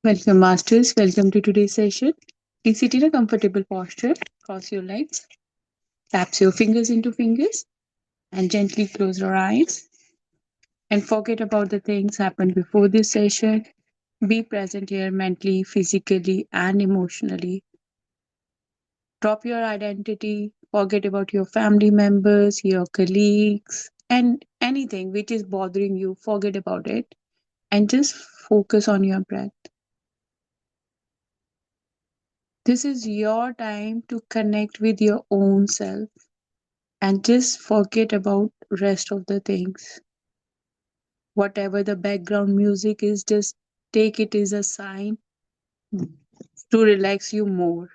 Welcome, Masters. Welcome to today's session. Please sit in a comfortable posture, cross your legs, taps your fingers into fingers, and gently close your eyes. And forget about the things happened before this session. Be present here mentally, physically, and emotionally. Drop your identity, forget about your family members, your colleagues, and anything which is bothering you. Forget about it and just focus on your breath. This is your time to connect with your own self and just forget about rest of the things. Whatever the background music is, just take it as a sign to relax you more,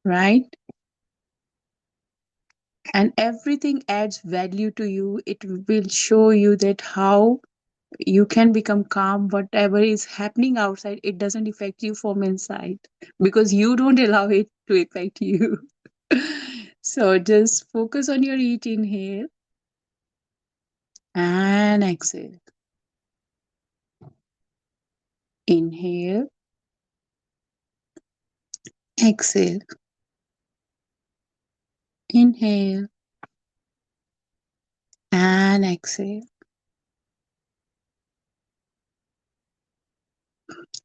right? And everything adds value to you. It will show you that how you can become calm. Whatever is happening outside, it doesn't affect you from inside because you don't allow it to affect you. So just focus on your each inhale and exhale. Inhale, exhale, inhale, and exhale.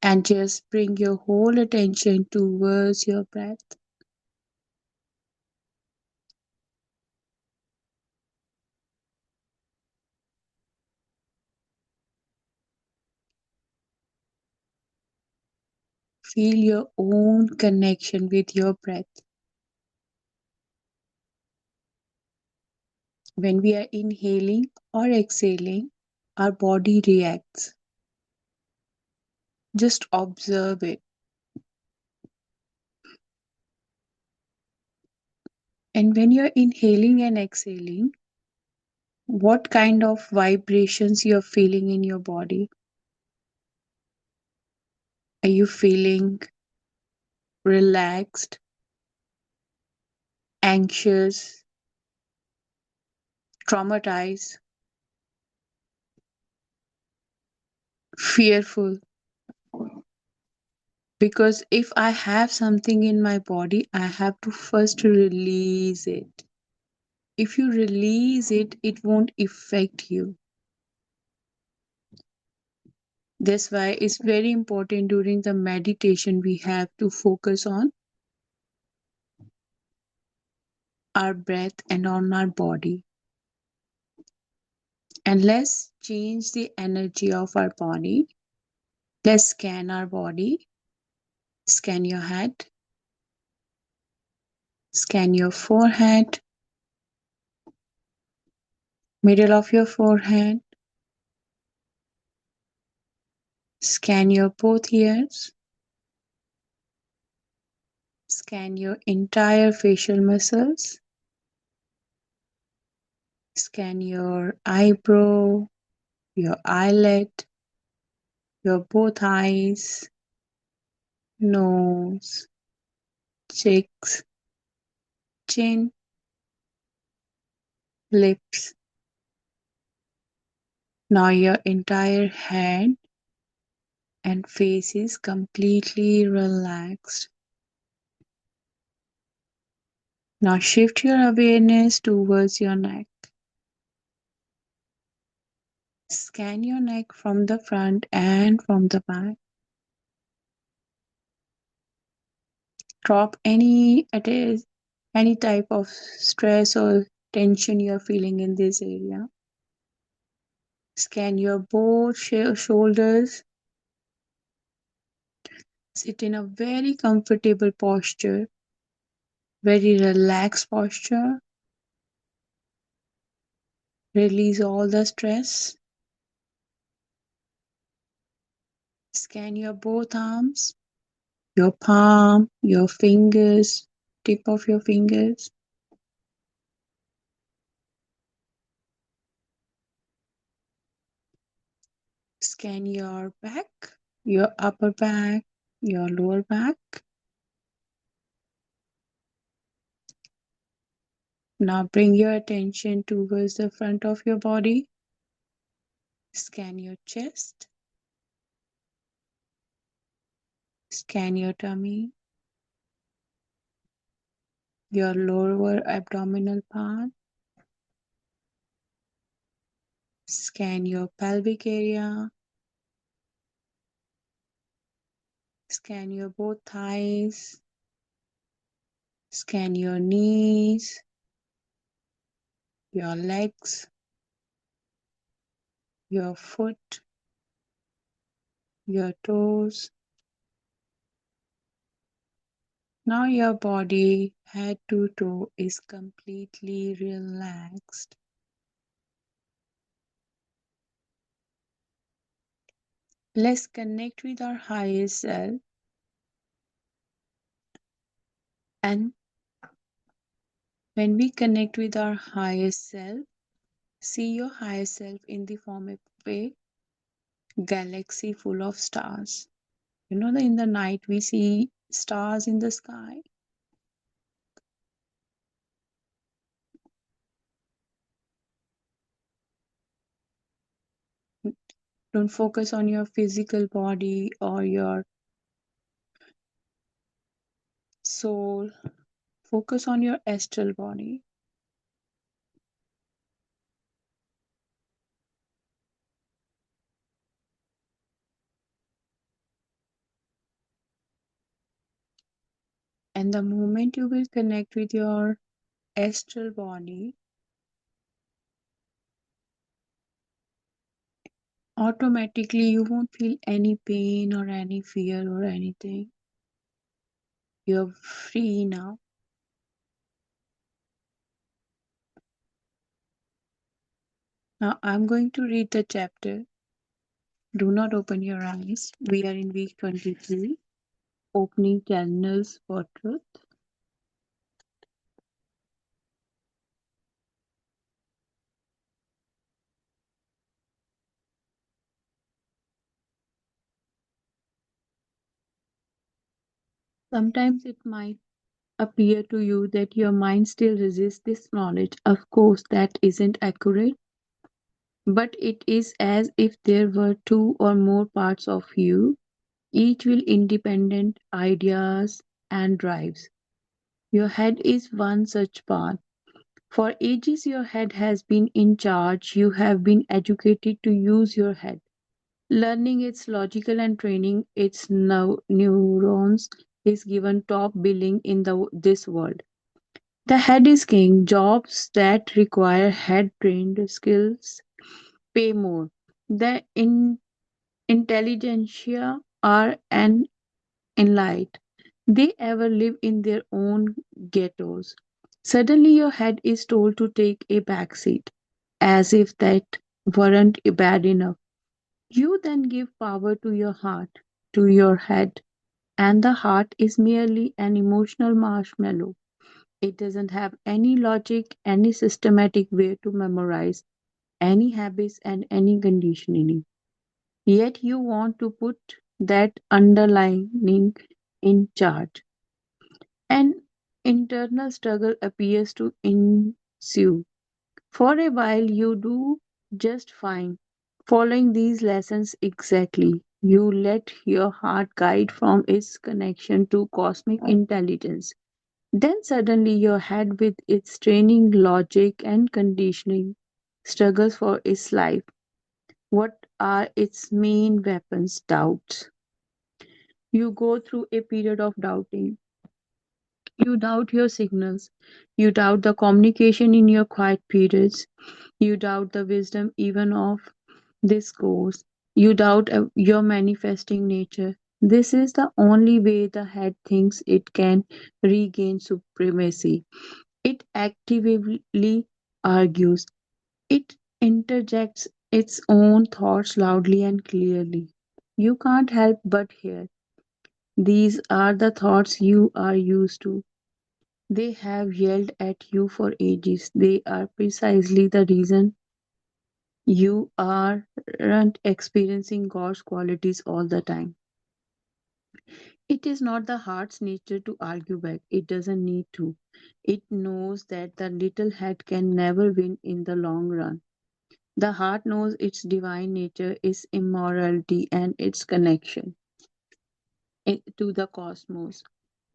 And just bring your whole attention towards your breath. Feel your own connection with your breath. When we are inhaling or exhaling, our body reacts. Just observe it. And when you're inhaling and exhaling, what kind of vibrations you're feeling in your body? Are you feeling relaxed, anxious, traumatized, fearful? Because if I have something in my body, I have to first release it. If you release it, it won't affect you. That's why it's very important during the meditation we have to focus on our breath and on our body. And let's change the energy of our body. Let's scan our body. Scan your head. Scan your forehead. Middle of your forehead. Scan your both ears. Scan your entire facial muscles. Scan your eyebrow, your eyelid, your both eyes, nose, cheeks, chin, lips. Now your entire head and face is completely relaxed. Now shift your awareness towards your neck. Scan your neck from the front and from the back. Drop any type of stress or tension you're feeling in this area. Scan your both shoulders. Sit in a very comfortable posture, very relaxed posture. Release all the stress. Scan your both arms, your palm, your fingers, tip of your fingers. Scan your back, your upper back, your lower back. Now bring your attention towards the front of your body. Scan your chest, Scan your tummy, your lower abdominal part. Scan your pelvic area. Scan your both thighs. Scan your knees, your legs, your foot, your toes. Now your body, head to toe, is completely relaxed. Let's connect with our highest self. And when we connect with our highest self, see your highest self in the form of a galaxy full of stars. You know that in the night we see stars in the sky. Don't focus on your physical body or your soul. Focus on your astral body. And the moment you will connect with your astral body, automatically you won't feel any pain or any fear or anything. You're free now. Now I'm going to read the chapter. Do not open your eyes. We are in week 23, opening channels for truth. Sometimes it might appear to you that your mind still resists this knowledge. Of course, that isn't accurate, but it is as if there were two or more parts of you, each with independent ideas and drives. Your head is one such part. For ages, your head has been in charge. You have been educated to use your head, learning its logical and training its neurons is given top billing in this world. The head is king. Jobs that require head trained skills pay more. The intelligentsia are an elite. They ever live in their own ghettos. Suddenly, your head is told to take a back seat, as if that weren't bad enough. You then give power to your heart, to your head, and the heart is merely an emotional marshmallow. It doesn't have any logic, any systematic way to memorize any habits and any conditioning. Yet you want to put that underlining in charge. An internal struggle appears to ensue. For a while, you do just fine, following these lessons exactly. You let your heart guide from its connection to cosmic intelligence. Then suddenly your head, with its training, logic, and conditioning, struggles for its life. What are its main weapons? Doubts. You go through a period of doubting. You doubt your signals. You doubt the communication in your quiet periods. You doubt the wisdom even of this course. You doubt your manifesting nature. This is the only way the head thinks it can regain supremacy. It actively argues. It interjects its own thoughts loudly and clearly. You can't help but hear. These are the thoughts you are used to. They have yelled at you for ages. They are precisely the reason you aren't experiencing God's qualities all the time. It is not the heart's nature to argue back. It doesn't need to. It knows that the little head can never win in the long run. The heart knows its divine nature, its immorality, and its connection. to the cosmos.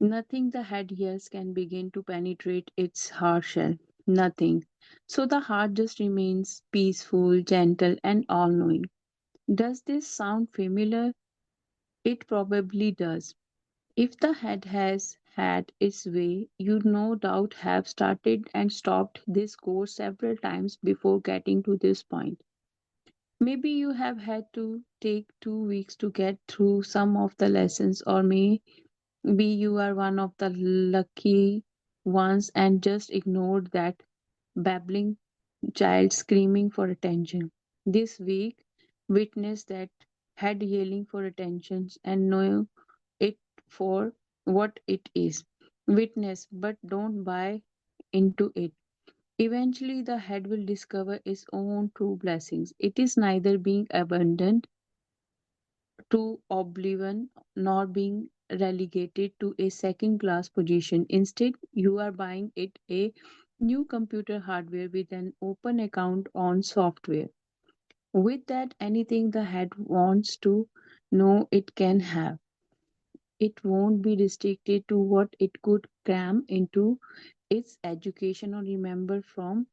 Nothing the head hears can begin to penetrate its heart shell. Nothing. So the heart just remains peaceful, gentle, and all knowing. Does this sound familiar? It probably does. If the head has had its way, you no doubt have started and stopped this course several times before getting to this point. Maybe you have had to take 2 weeks to get through some of the lessons, or maybe you are one of the lucky ones and just ignored that babbling child screaming for attention. This week, witness that head yelling for attention and know it for what it is. Witness, but don't buy into it. Eventually, the head will discover its own true blessings. It is neither being abandoned to oblivion nor being relegated to a second class position. Instead, you are buying it a new computer hardware with an open account on software. With that, anything the head wants to know, it can have. It won't be restricted to what it could cram into its education or remember from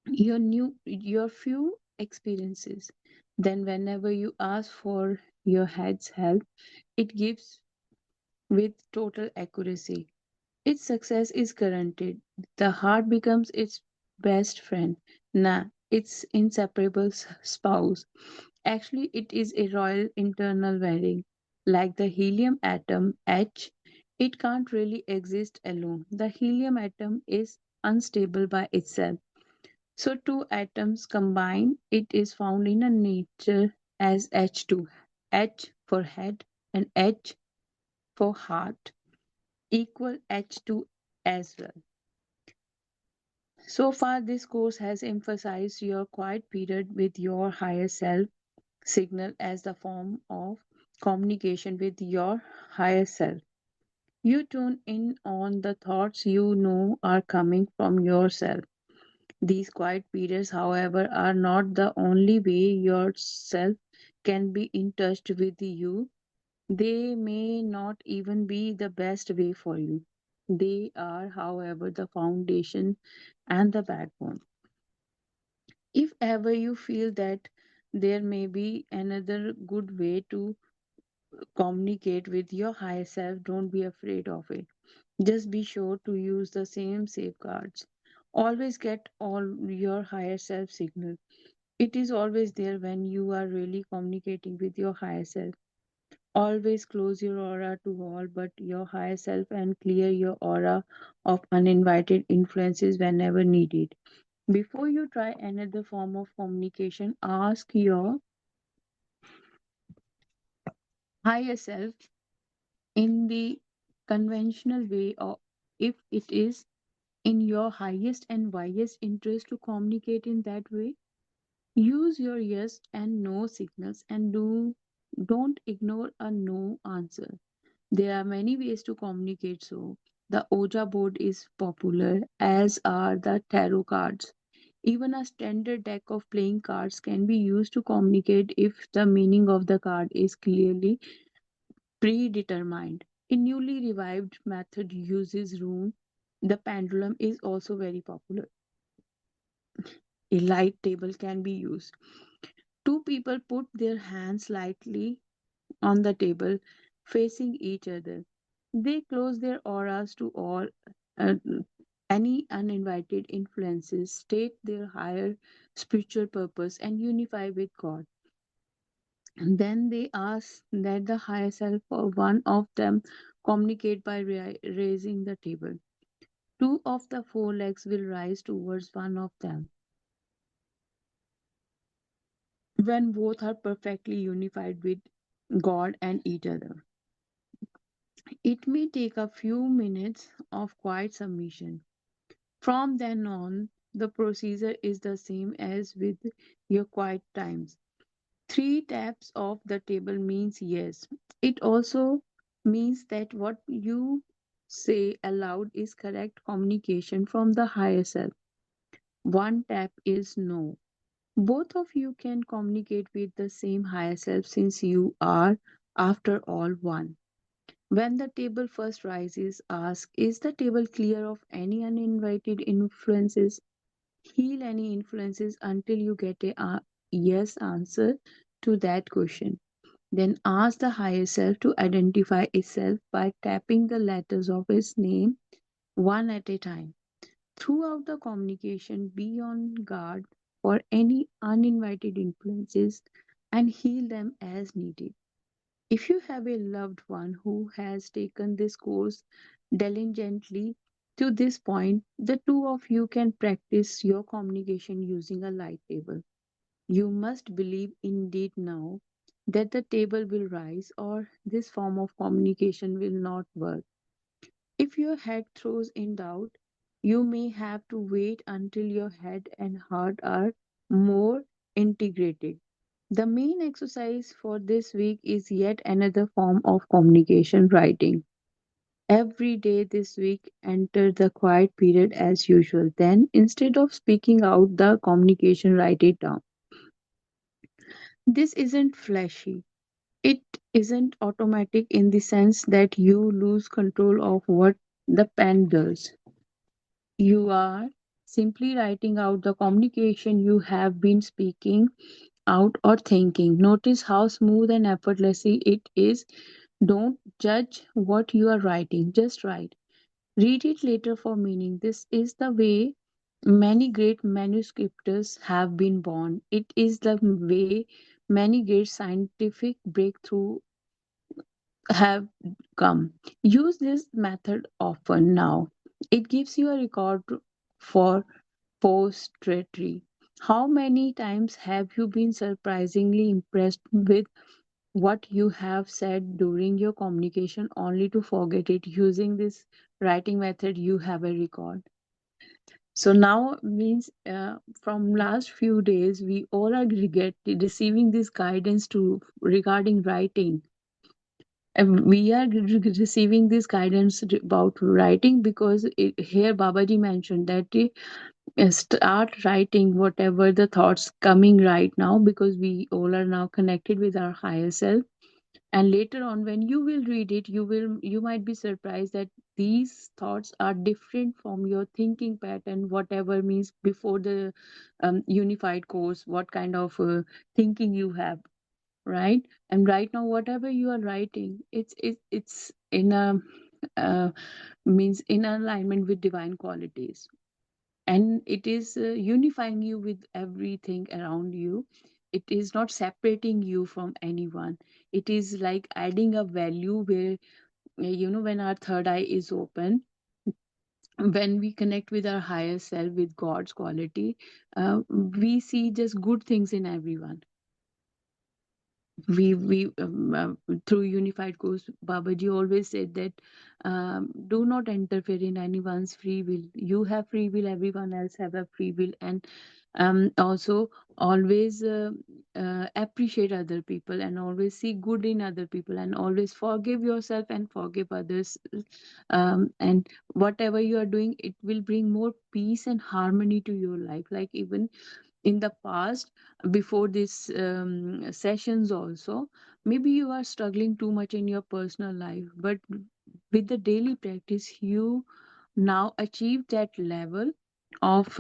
your few experiences. Then whenever you ask for your head's help, it gives with total accuracy. Its success is guaranteed. The heart becomes its best friend, nah, its inseparable spouse. Actually, it is a royal internal wedding. Like the helium atom, H, it can't really exist alone. The helium atom is unstable by itself. So, two atoms combine, it is found in a nature as H2. H for head and H for heart equal H2 as well. So far, this course has emphasized your quiet period with your higher self signal as the form of communication with your higher self. You tune in on the thoughts you know are coming from yourself. These quiet periods, however, are not the only way yourself can be in touch with you. They may not even be the best way for you. They are, however, the foundation and the backbone. If ever you feel that there may be another good way to communicate with your higher self, don't be afraid of it. Just be sure to use the same safeguards. Always get all your higher self signal. It is always there when you are really communicating with your higher self. Always close your aura to all but your higher self and clear your aura of uninvited influences whenever needed. Before you try another form of communication, ask your higher self in the conventional way or if it is in your highest and wisest interest to communicate in that way. Use your yes and no signals and don't ignore a no answer. There are many ways to communicate so. The Oja board is popular, as are the tarot cards. Even a standard deck of playing cards can be used to communicate if the meaning of the card is clearly predetermined. A newly revived method uses rune. The pendulum is also very popular. A light table can be used. Two people put their hands lightly on the table, facing each other. They close their auras to all uh, any uninvited influences, state their higher spiritual purpose, and unify with God. And then they ask that the higher self or one of them communicate by raising the table. Two of the four legs will rise towards one of them. When both are perfectly unified with God and each other, it may take a few minutes of quiet submission. From then on, the procedure is the same as with your quiet times. Three taps of the table means yes. It also means that what you say aloud is correct communication from the higher self. One tap is no. Both of you can communicate with the same higher self since you are, after all, one. When the table first rises, ask, is the table clear of any uninvited influences? Heal any influences until you get a yes answer to that question. Then ask the higher self to identify itself by tapping the letters of its name one at a time. Throughout the communication, be on guard for any uninvited influences and heal them as needed. If you have a loved one who has taken this course diligently to this point, the two of you can practice your communication using a light table. You must believe indeed now that the table will rise or this form of communication will not work. If your head throws in doubt, you may have to wait until your head and heart are more integrated. The main exercise for this week is yet another form of communication writing. Every day this week, enter the quiet period as usual. Then, instead of speaking out the communication, write it down. This isn't flashy. It isn't automatic in the sense that you lose control of what the pen does. You are simply writing out the communication you have been speaking out or thinking. Notice how smooth and effortlessly it is. Don't judge what you are writing, just write. Read it later for meaning. This is the way many great manuscripts have been born. It is the way many great scientific breakthrough have come. Use this method often now. It gives you a record for posterity. How many times have you been surprisingly impressed with what you have said during your communication only to forget it? Using this writing method, you have a record. So now means from last few days, we all are receiving this guidance to regarding writing. And we are receiving this guidance about writing because here Babaji mentioned that start writing whatever the thoughts coming right now, because we all are now connected with our higher self. And later on when you will read it, you might be surprised that these thoughts are different from your thinking pattern, whatever means before the unified course, what kind of thinking you have, right? And right now whatever you are writing, it's in a uh, means in alignment with divine qualities, and it is unifying you with everything around you. It is not separating you from anyone. It is like adding a value where when our third eye is open, when we connect with our higher self, with God's quality, we see just good things in everyone. We through unified course, Babaji always said that do not interfere in anyone's free will. You have free will, everyone else have a free will. And also always appreciate other people, and always see good in other people, and always forgive yourself and forgive others. And whatever you are doing, it will bring more peace and harmony to your life. Like even in the past, before these sessions also, maybe you are struggling too much in your personal life, but with the daily practice you now achieve that level of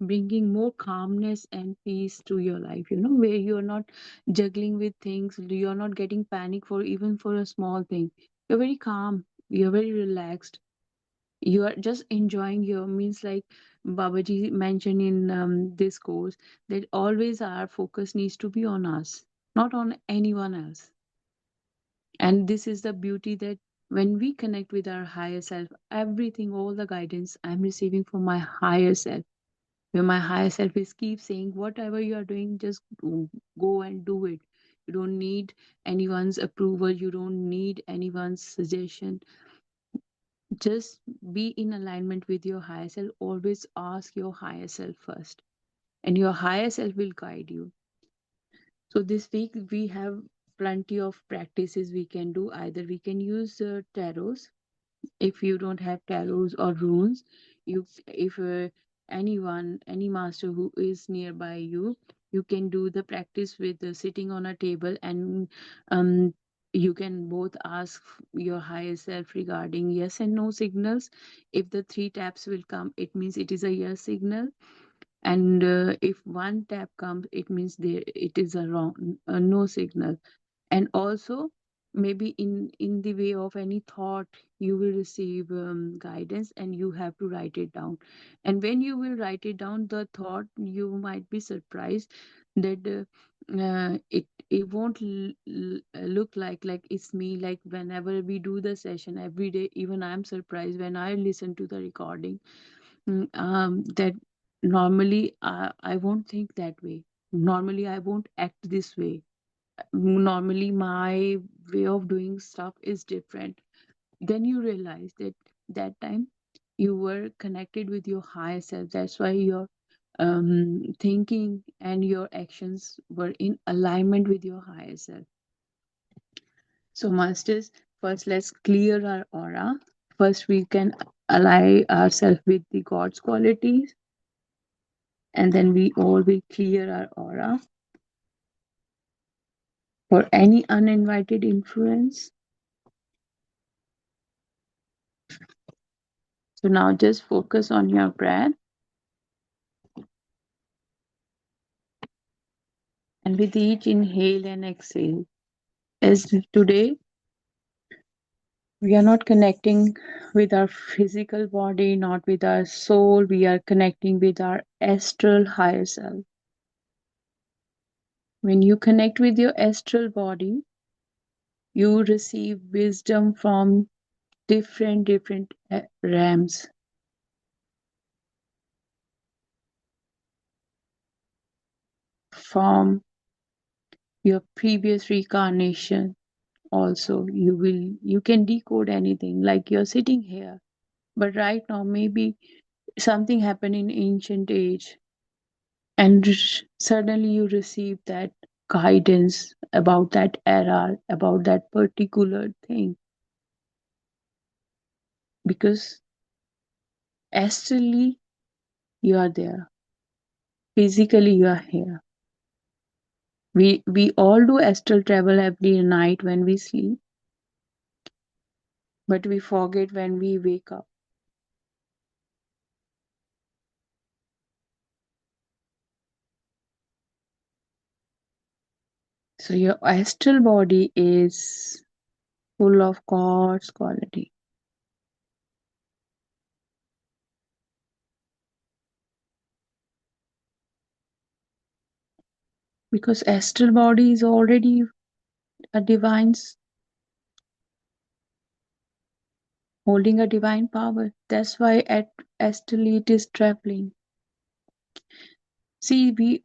bringing more calmness and peace to your life, where you are not juggling with things, you are not getting panic for even for a small thing. You're very calm, you're very relaxed, you are just enjoying your means. Like Babaji mentioned in this course, that always our focus needs to be on us, not on anyone else. And this is the beauty, that when we connect with our higher self, everything, all the guidance I'm receiving from my higher self, where my higher self is keep saying whatever you are doing, just go and do it. You don't need anyone's approval, you don't need anyone's suggestion. Just be in alignment with your higher self. Always ask your higher self first, and your higher self will guide you. So this week we have plenty of practices we can do. Either we can use tarots. If you don't have tarots or runes, you if anyone, any master who is nearby you, you can do the practice with sitting on a table and um You can both ask your higher self regarding yes and no signals. If the three taps will come, it means it is a yes signal, and if one tap comes, it means there it is a wrong, a no signal. And also, maybe in the way of any thought, you will receive guidance, and you have to write it down. And when you will write it down, the thought, you might be surprised that it won't look like it's me. Like whenever we do the session every day, even I'm surprised when I listen to the recording, that normally I won't think that way. Normally I won't act this way. Normally my way of doing stuff is different. Then you realize that that time you were connected with your higher self. That's why your thinking and your actions were in alignment with your higher self. So masters, first let's clear our aura. First we can ally ourselves with the God's qualities, and then we all will clear our aura for any uninvited influence. So now just focus on your breath, and with each inhale and exhale, as today we are not connecting with our physical body, not with our soul, we are connecting with our astral higher self. When you connect with your astral body, you receive wisdom from different realms, from your previous reincarnation. Also, you can decode anything, like you're sitting here, but right now maybe something happened in ancient age, and suddenly you receive that guidance about that era, about that particular thing, because astrally you are there, physically you are here. We all do astral travel every night when we sleep, but we forget when we wake up. So your astral body is full of God's quality, because astral body is already a divine, holding a divine power. That's why at astral it is traveling. See, we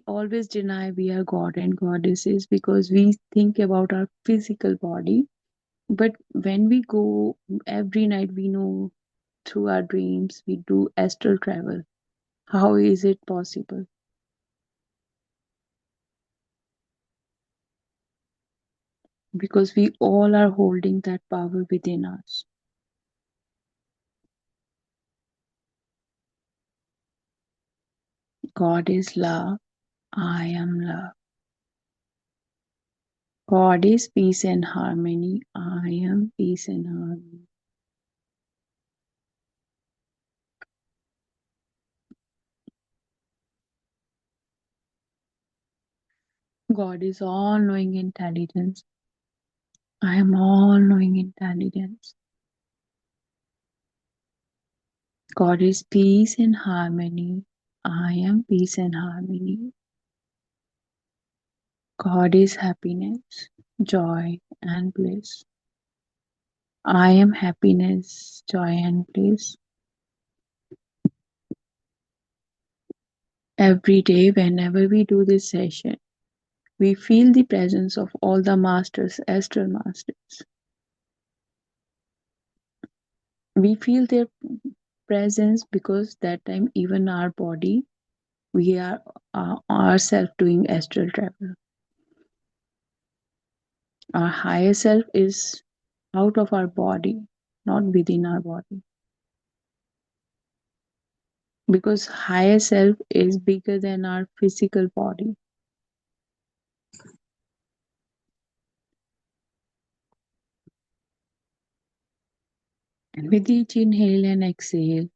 always deny we are God and goddesses because we think about our physical body. But when we go every night, we know through our dreams we do astral travel. How is it possible? Because we all are holding that power within us. God is love. I am love. God is peace and harmony. I am peace and harmony. God is all knowing intelligence. I am all knowing intelligence. God is peace and harmony. I am peace and harmony. God is happiness, joy, and bliss. I am happiness, joy, and bliss. Every day, whenever we do this session, we feel the presence of all the masters, astral masters. We feel their presence because that time, even our body, we are ourselves doing astral travel. Our higher self is out of our body, not within our body. Because higher self is bigger than our physical body. With each inhale and exhale,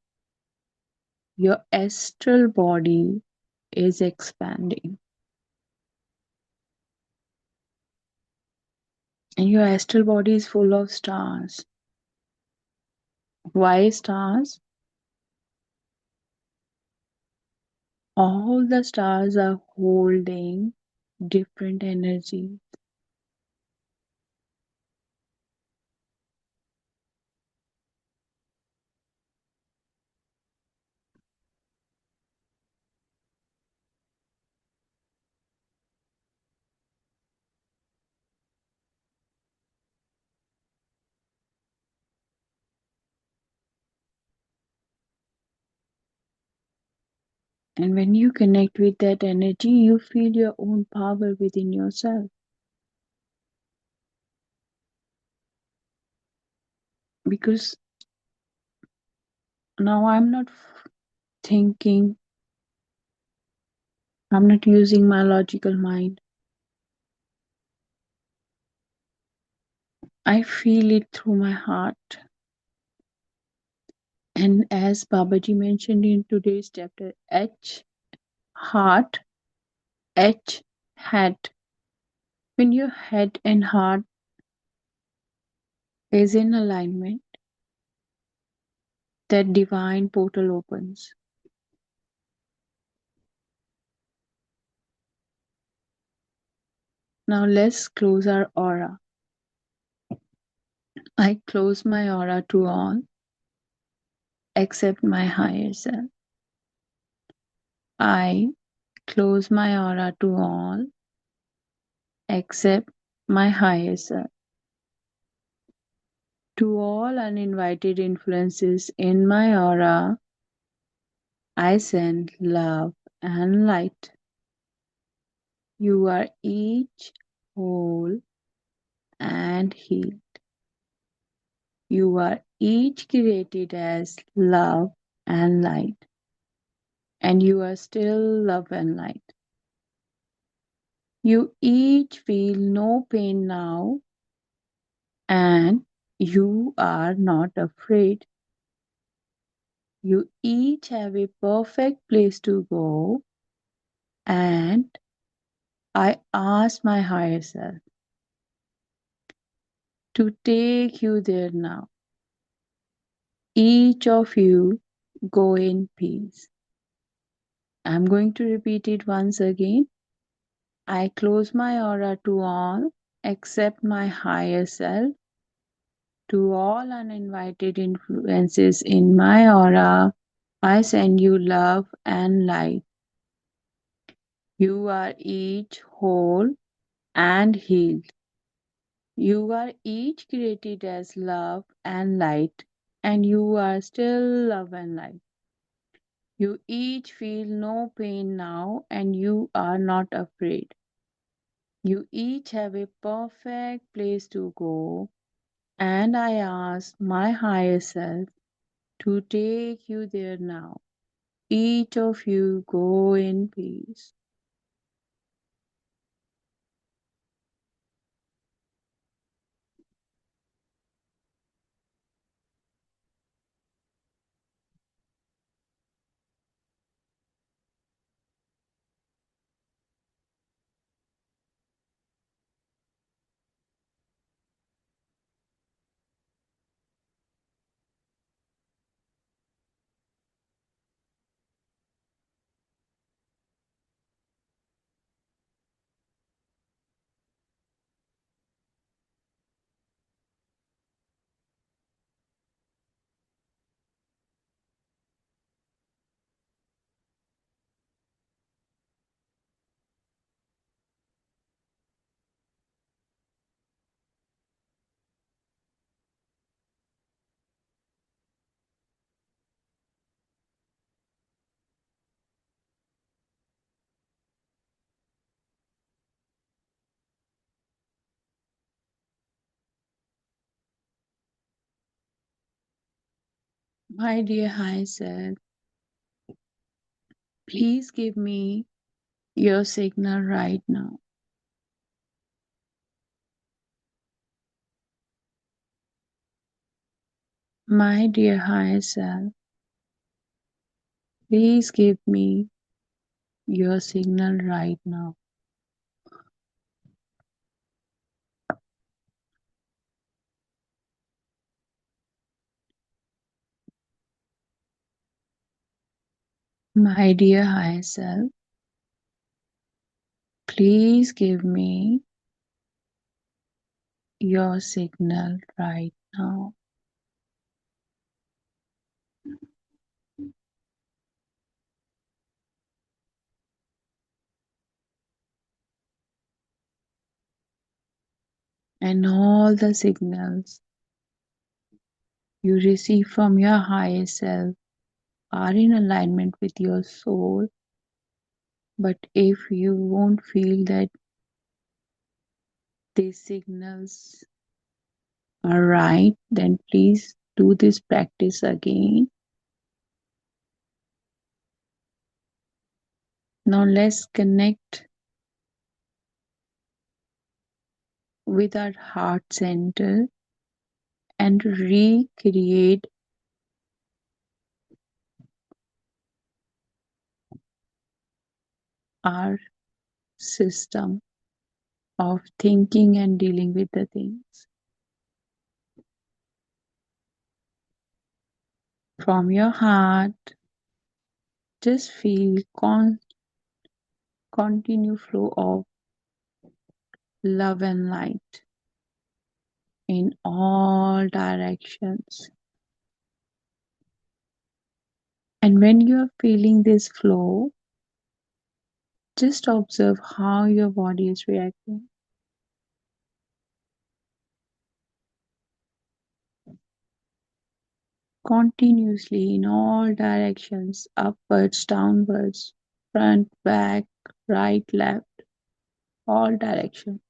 your astral body is expanding. And your astral body is full of stars. Why stars? All the stars are holding different energy. And when you connect with that energy, you feel your own power within yourself. Because now I'm not thinking, I'm not using my logical mind. I feel it through my heart. And as Babaji mentioned in today's chapter, H, heart, H, head. When your head and heart is in alignment, that divine portal opens. Now let's close our aura. I close my aura to all except my higher self. I close my aura to all except my higher self. To all uninvited influences in my aura, I send love and light. You are each whole and healed. You are each created as love and light, and you are still love and light. You each feel no pain now, and you are not afraid. You each have a perfect place to go, and I ask my higher self to take you there now. Each of you go in peace. I'm going to repeat it once again. I close my aura to all except my higher self. To all uninvited influences in my aura, I send you love and light. You are each whole and healed. You are each created as love and light, and you are still love and light. You each feel no pain now, and you are not afraid. You each have a perfect place to go, and I ask my higher self to take you there now. Each of you go in peace. My dear higher self, please give me your signal right now. My dear higher self, please give me your signal right now. My dear higher self, please give me your signal right now. And all the signals you receive from your higher self are in alignment with your soul. But if you won't feel that these signals are right, then please do this practice again. Now let's connect with our heart center and recreate our system of thinking and dealing with the things. From your heart, just feel continue flow of love and light in all directions. And when you are feeling this flow, just observe how your body is reacting. Continuously in all directions, upwards, downwards, front, back, right, left, all directions.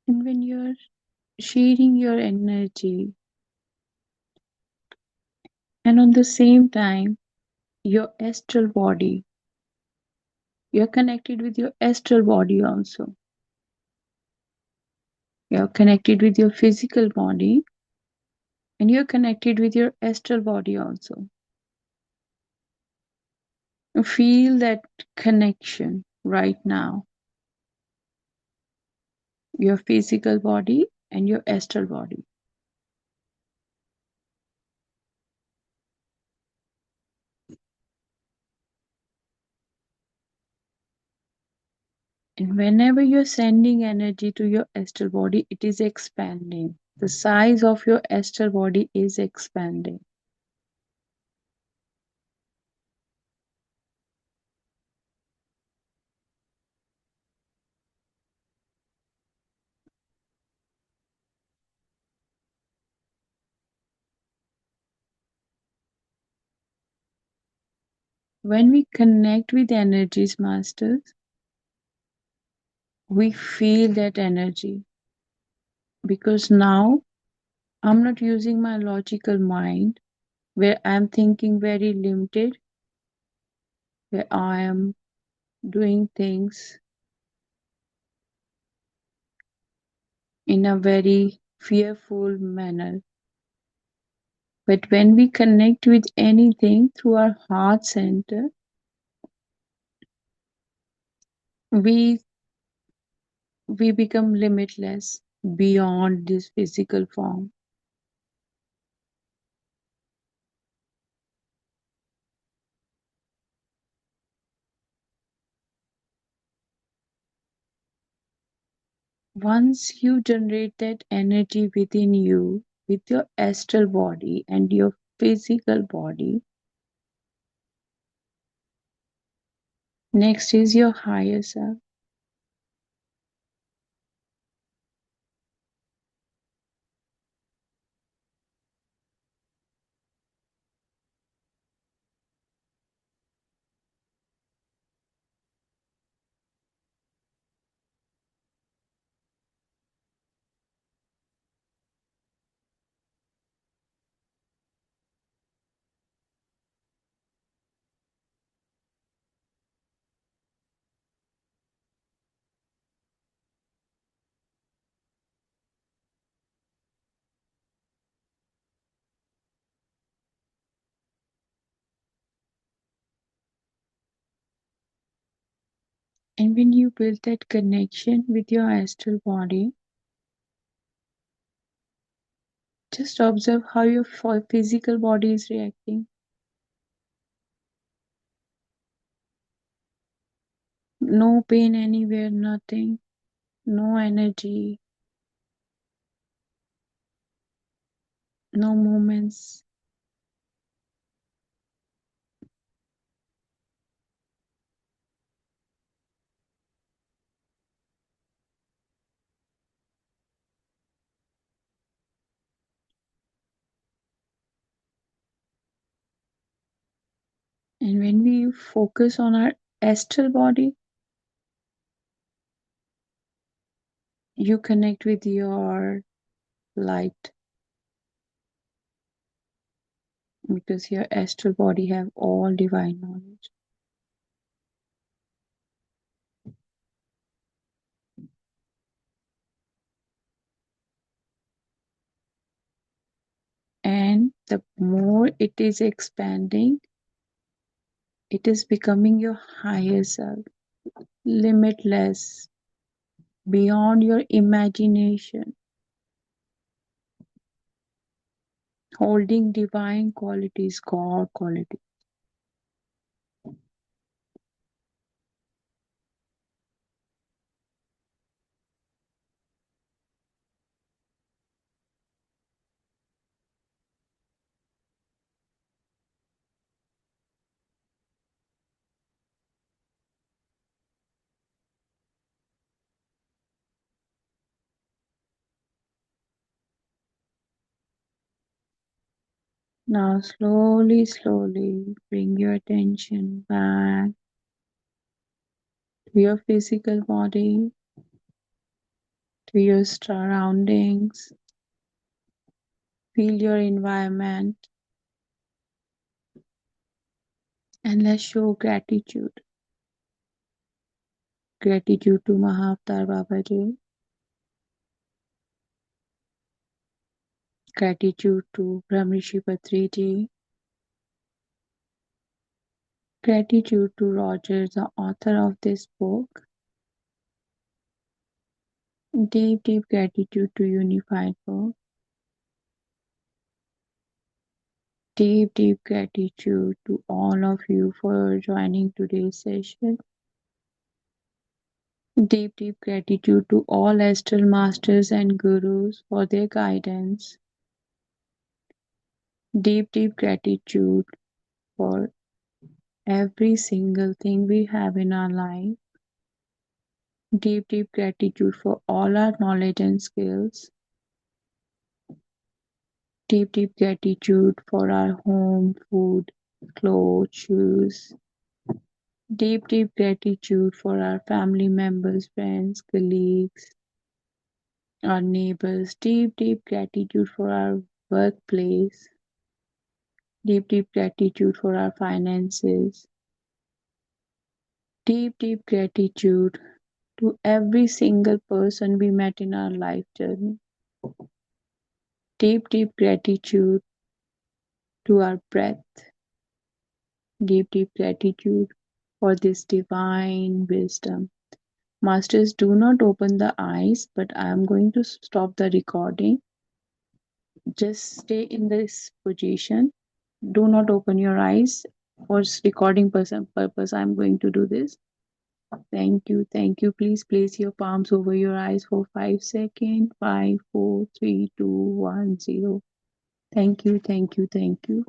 And when you're sharing your energy, and on the same time, your astral body, you're connected with your astral body also. You're connected with your physical body, and you're connected with your astral body also. Feel that connection right now, your physical body and your astral body. And whenever you're sending energy to your astral body, it is expanding. The size of your astral body is expanding. When we connect with energies, masters, we feel that energy. Because now I'm not using my logical mind where I'm thinking very limited, where I am doing things in a very fearful manner. But when we connect with anything through our heart center, we we become limitless beyond this physical form. Once you generate that energy within you with your astral body and your physical body, next is your higher self. And when you build that connection with your astral body, just observe how your physical body is reacting. No pain anywhere, nothing, no energy, no movements. And when we focus on our astral body, you connect with your light because your astral body have all divine knowledge. And the more it is expanding, it is becoming your higher self, limitless, beyond your imagination, holding divine qualities, God qualities. Now, slowly, slowly bring your attention back to your physical body, to your surroundings. Feel your environment and let's show gratitude. Gratitude to Mahavatar Babaji, gratitude to Brahmrishi Patriji, gratitude to Roger, the author of this book. Deep, deep gratitude to Unified Book. Deep, deep gratitude to all of you for joining today's session. Deep, deep gratitude to all astral masters and gurus for their guidance. Deep, deep gratitude for every single thing we have in our life. Deep, deep gratitude for all our knowledge and skills. Deep, deep gratitude for our home, food, clothes, shoes. Deep, deep gratitude for our family members, friends, colleagues, our neighbors. Deep, deep gratitude for our workplace. Deep, deep gratitude for our finances. Deep, deep gratitude to every single person we met in our life journey. Deep, deep gratitude to our breath. Deep, deep gratitude for this divine wisdom. Masters, do not open the eyes, but I am going to stop the recording. Just stay in this position. Do not open your eyes. For recording purpose, I am going to do this. Thank you. Thank you. Please place your palms over your eyes for 5 seconds. 5, 4, 3, 2, 1, 0. Thank you. Thank you. Thank you.